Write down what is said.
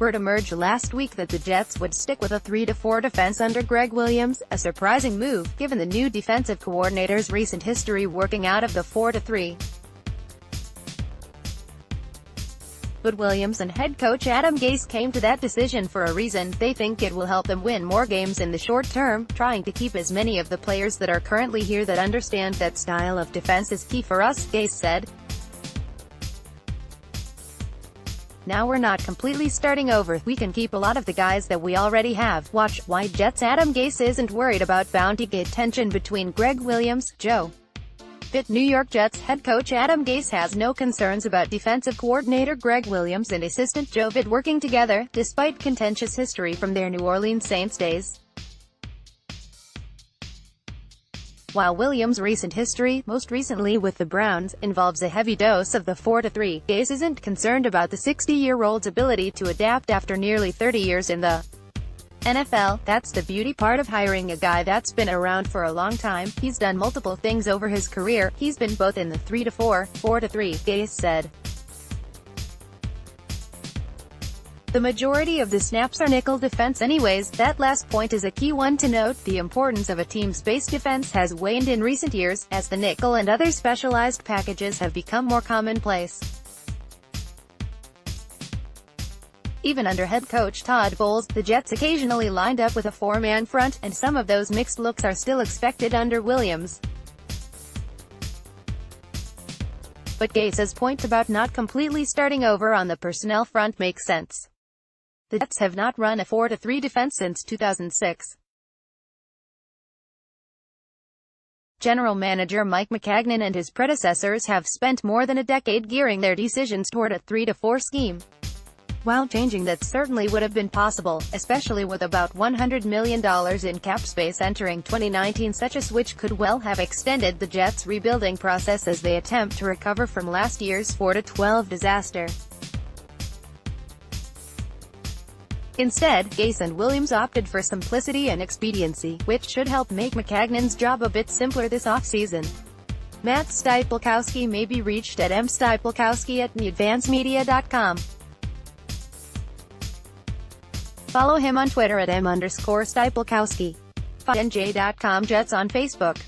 word emerged last week that the Jets would stick with a 3-4 defense under Gregg Williams, a surprising move, given the new defensive coordinator's recent history working out of the 4-3. But Williams and head coach Adam Gase came to that decision for a reason. They think it will help them win more games in the short term, trying to keep as many of the players that are currently here that understand that style of defense is key for us, Gase said. Now we're not completely starting over, we can keep a lot of the guys that we already have. Watch why Jets Adam Gase isn't worried about bounty gate tension between Gregg Williams, Joe. New York Jets head coach Adam Gase has no concerns about defensive coordinator Gregg Williams and assistant Joe working together, despite contentious history from their New Orleans Saints days. While Williams' recent history, most recently with the Browns, involves a heavy dose of the 4-3, Gase isn't concerned about the 60-year-old's ability to adapt after nearly 30 years in the NFL. That's the beauty part of hiring a guy that's been around for a long time. He's done multiple things over his career. He's been both in the 3-4, 4-3, Gase said. The majority of the snaps are nickel defense anyways. That last point is a key one to note. The importance of a team's base defense has waned in recent years, as the nickel and other specialized packages have become more commonplace. Even under head coach Todd Bowles, the Jets occasionally lined up with a four-man front, and some of those mixed looks are still expected under Williams. But Gase's point about not completely starting over on the personnel front makes sense. The Jets have not run a 4-3 defense since 2006. General manager Mike Maccagnan and his predecessors have spent more than a decade gearing their decisions toward a 3-4 scheme. While changing that certainly would have been possible, especially with about $100 million in cap space entering 2019, such a switch could well have extended the Jets' rebuilding process as they attempt to recover from last year's 4-12 disaster. Instead, Gase and Williams opted for simplicity and expediency, which should help make Maccagnan's job a bit simpler this offseason. Matt Stypulkowski may be reached at mstypulkowski@advancemedia.com. Follow him on Twitter at @m_Stypulkowski. NJ.com Jets on Facebook.